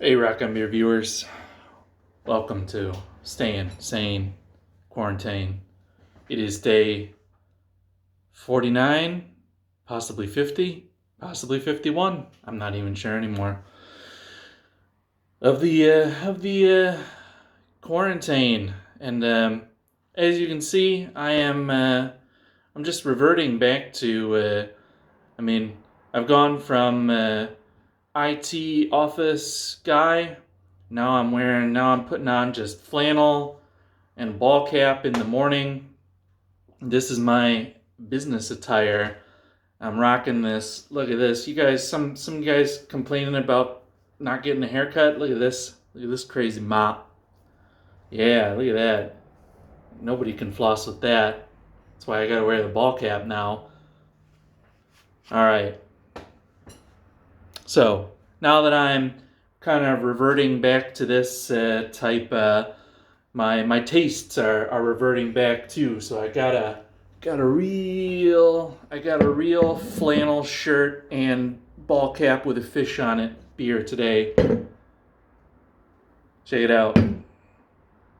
Hey, Rock on Beer viewers. Welcome to Staying Sane, Quarantain. It is day 49, possibly 50, possibly 51. I'm not even sure anymore. Of the quarantine. And as you can see, I'm just reverting back to, I've gone from IT office guy. Now I'm putting on just flannel and ball cap in the morning. This is my business attire. I'm rocking this. Look at this. You guys, some guys complaining about not getting a haircut. Look at this. Look at this crazy mop. Yeah, look at that. Nobody can floss with that. That's why I gotta wear the ball cap now. All right. So now that I'm kind of reverting back to this type, my tastes are reverting back too. So I got a real flannel shirt and ball cap with a fish on it beer today. Check it out.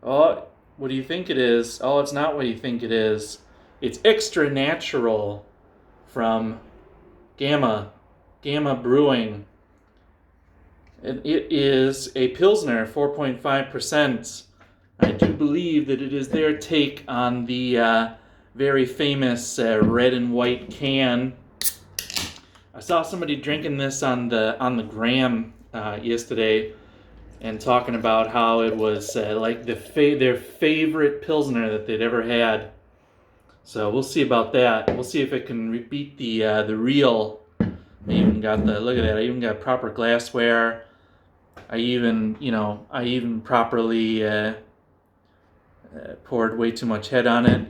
Oh, what do you think it is? Oh, it's not what you think it is. It's Extra Natural from Gamma Brewing. And it is a Pilsner, 4.5%. I do believe that it is their take on the very famous red and white can. I saw somebody drinking this on the gram yesterday and talking about how it was like their favorite Pilsner that they'd ever had. So we'll see about that. We'll see if it can beat the real. I even got look at that. I even got proper glassware. I even properly poured way too much head on it.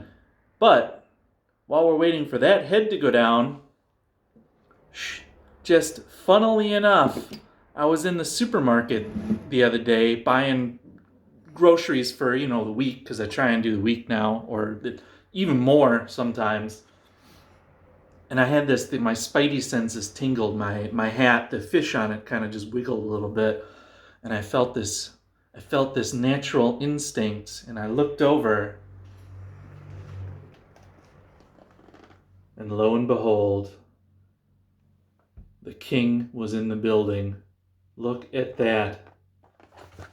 But while we're waiting for that head to go down, just funnily enough, I was in the supermarket the other day buying groceries for, the week, because I try and do the week now, or even more sometimes. And I had my spidey senses tingled. My hat, the fish on it kind of just wiggled a little bit. And I felt this natural instinct, and I looked over, and lo and behold, the king was in the building. Look at that.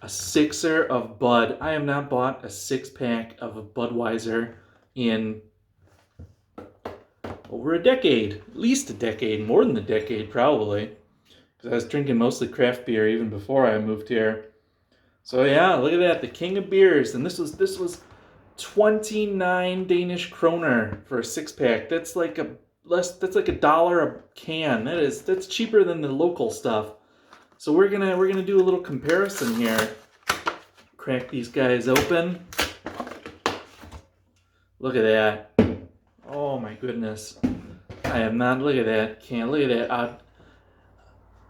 A sixer of Bud. I have not bought a six-pack of a Budweiser in over a decade. At least a decade. More than a decade, probably. Because I was drinking mostly craft beer even before I moved here. So yeah, look at that, the king of beers, and this was 29 Danish kroner for a six-pack. That's like $1 a can. That's cheaper than the local stuff. So we're gonna do a little comparison here. Crack these guys open. Look at that. Oh my goodness. I am not. Look at that can. Look at that.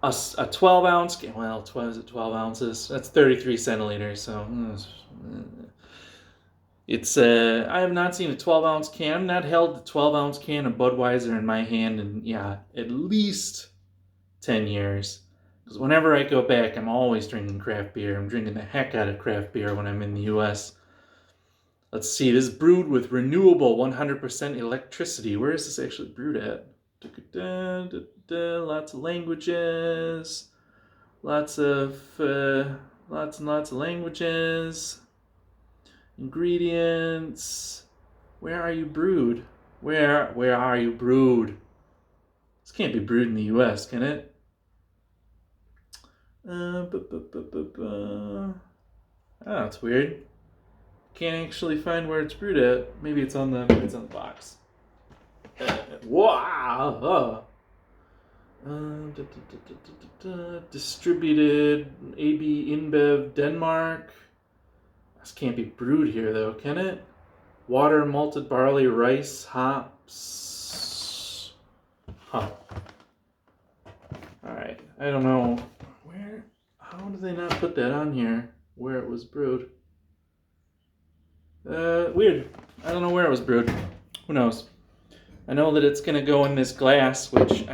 A 12 ounce, well, 12 ounces? That's 33 centiliters, so it's, I have not seen a 12 ounce can. I've not held the 12 ounce can of Budweiser in my hand in, at least 10 years. Because whenever I go back, I'm always drinking craft beer. I'm drinking the heck out of craft beer when I'm in the U.S. Let's see, this is brewed with renewable 100% electricity. Where is this actually brewed at? Lots of languages, lots and lots of languages, ingredients. Where are you brewed? Where are you brewed? This can't be brewed in the U.S., can it? Oh, that's weird. Can't actually find where it's brewed at. Maybe it's on the box. Wow! Distributed AB InBev Denmark. This can't be brewed here though, can it? Water, malted barley, rice, hops. Huh. Alright, I don't know. How did they not put that on here? Where it was brewed? Weird. I don't know where it was brewed. Who knows? I know that it's gonna go in this glass, which,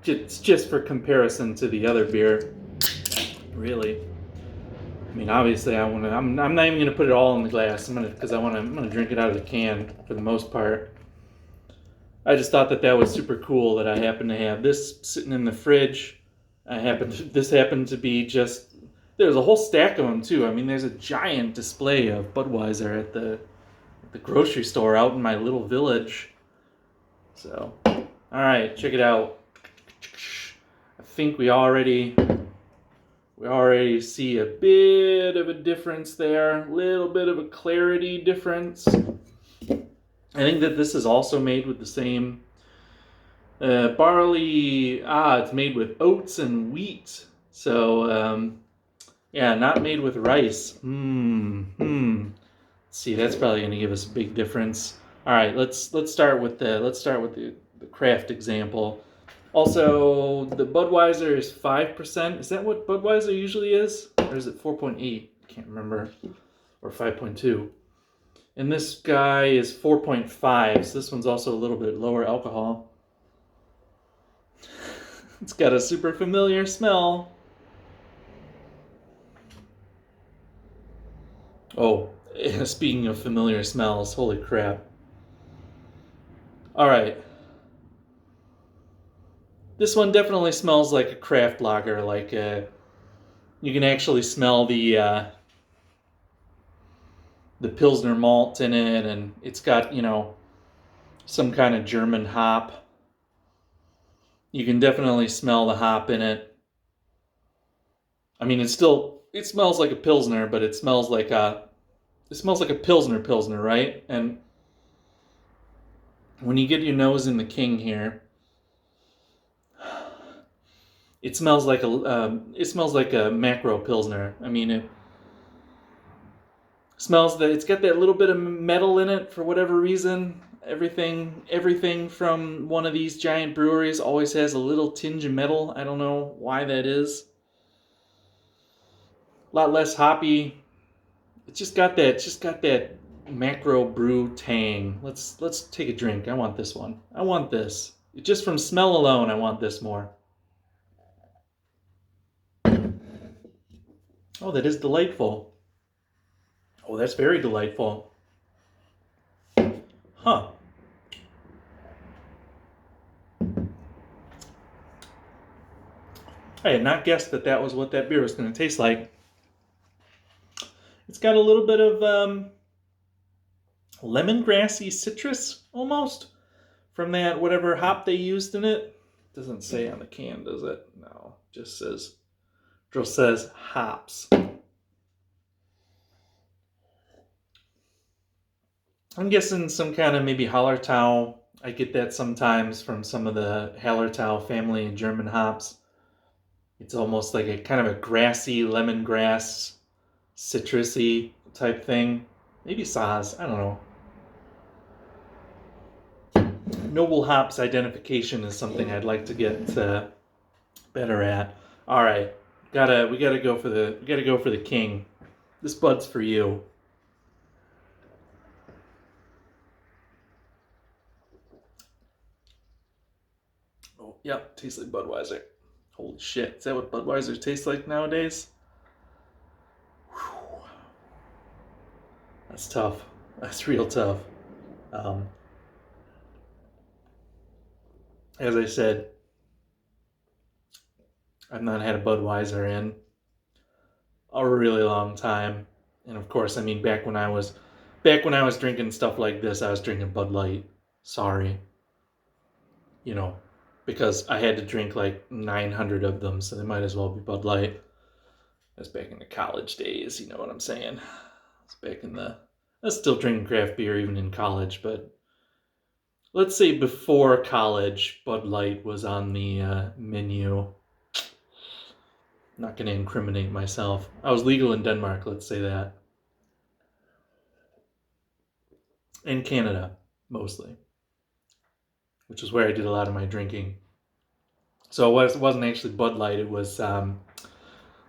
it's just for comparison to the other beer. Really. I mean, obviously, I'm not even gonna put it all in the glass. I'm gonna drink it out of the can for the most part. I just thought that that was super cool that I happened to have this sitting in the fridge. This happened to be just, there's a whole stack of them too. I mean, there's a giant display of Budweiser at the grocery store out in my little village. So, all right, check it out. I think we already see a bit of a difference there, a little bit of a clarity difference. I think that this is also made with the same barley. It's made with oats and wheat. So, yeah, not made with rice. See, that's probably going to give us a big difference. All right, let's start with the craft example. Also, the Budweiser is 5%. Is that what Budweiser usually is? Or is it 4.8? I can't remember. Or 5.2. And this guy is 4.5, so this one's also a little bit lower alcohol. It's got a super familiar smell. Oh, speaking of familiar smells, holy crap. All right. This one definitely smells like a craft lager. You can actually smell the Pilsner malt in it, and it's got, some kind of German hop. You can definitely smell the hop in it. I mean, it smells like a Pilsner, but it smells like a Pilsner, right? And when you get your nose in the King here, it smells like a macro Pilsner. I mean, it smells that it's got that little bit of metal in it for whatever reason. Everything from one of these giant breweries always has a little tinge of metal. I don't know why that is. A lot less hoppy. It's just got that macro brew tang. Let's take a drink. I want this one. I want this. Just from smell alone, I want this more. Oh, that is delightful. Oh, that's very delightful. Huh. I had not guessed that was what that beer was going to taste like. It's got a little bit of lemongrassy citrus almost from that whatever hop they used in it. Doesn't say on the can, does it? No, just says hops. I'm guessing some kind of maybe Hallertau. I get that sometimes from some of the Hallertau family and German hops. It's almost like a kind of a grassy, lemongrass, citrusy type thing. Maybe Saaz, I don't know. Noble hops identification is something I'd like to get better at. All right, we gotta go for the King. This Bud's for you. Oh, yep, tastes like Budweiser. Holy shit, is that what Budweiser tastes like nowadays? Whew. That's tough. That's real tough. As I said, I've not had a Budweiser in a really long time, and of course, I mean back when I was drinking stuff like this, I was drinking Bud Light. Sorry, because I had to drink like 900 of them, so they might as well be Bud Light. That's back in the college days, you know what I'm saying? It's back in I was still drinking craft beer even in college, but let's say before college, Bud Light was on the menu. I'm not going to incriminate myself. I was legal in Denmark, let's say that. In Canada, mostly. Which is where I did a lot of my drinking. So it wasn't actually Bud Light, it was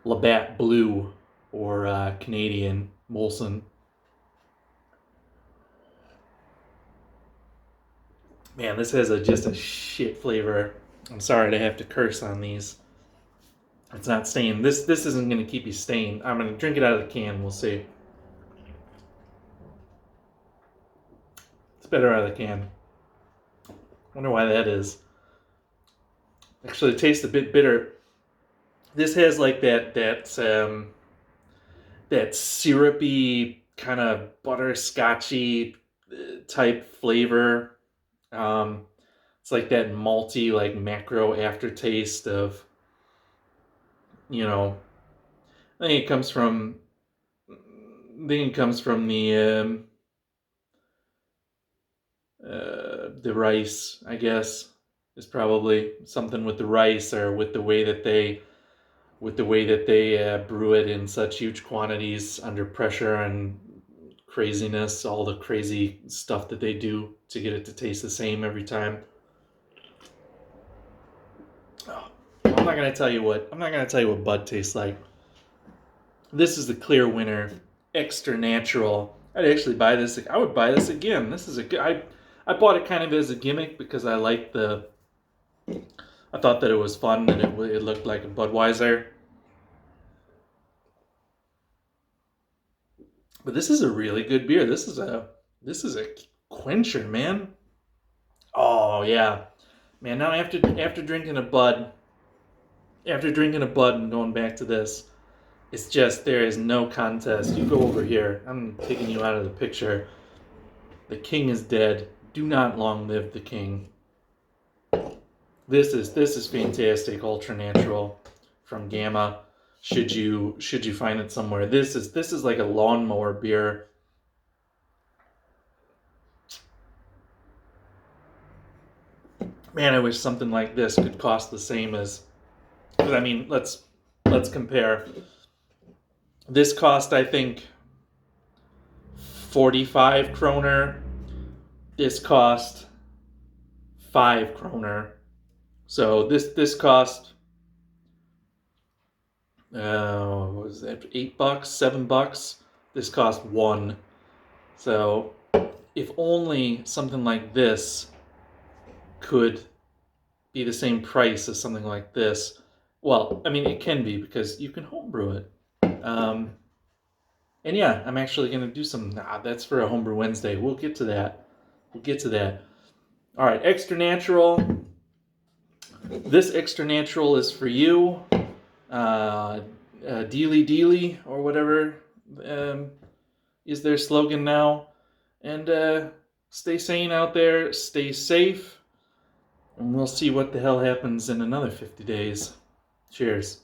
Labatt Blue, or Canadian Molson. Man, this has just a shit flavor. I'm sorry to have to curse on these. It's not Sane. This isn't going to keep you sane. I'm going to drink it out of the can. We'll see. It's better out of the can. Wonder why that is. Actually, it tastes a bit bitter. This has like that syrupy kind of butterscotchy type flavor. Um, it's like that malty, like macro aftertaste of, you know. I think it comes from. I think it comes from the rice. I guess is probably something with the rice or with the way that they brew it in such huge quantities under pressure and craziness, all the crazy stuff that they do to get it to taste the same every time. Oh, I'm not gonna tell you what Bud tastes like. This is the clear winner, extra natural. I'd actually buy this. I would buy this again. This is a good. I bought it kind of as a gimmick because I liked the. I thought that it was fun and it looked like a Budweiser. But this is a really good beer. This is a quencher, man. Oh yeah, man. Now after drinking a Bud, and going back to this, it's just there is no contest. You go over here. I'm taking you out of the picture. The king is dead. Do not long live the king. This is fantastic. Ultra natural from Gamma. Should you find it somewhere? This is like a lawnmower beer. Man, I wish something like this could cost the same as. Because I mean, let's compare. This cost, I think, 45 kroner. This cost 5 kroner. So this cost what was that, $8, $7? This cost 1. So if only something like this could be the same price as something like this. Well, I mean, it can be because you can homebrew it. And yeah, I'm actually going to do some. That's for a Homebrew Wednesday. We'll get to that. All right, extra natural. This extra natural is for you. Dealy Dealy, or whatever is their slogan now. And stay sane out there. Stay safe. And we'll see what the hell happens in another 50 days. Cheers.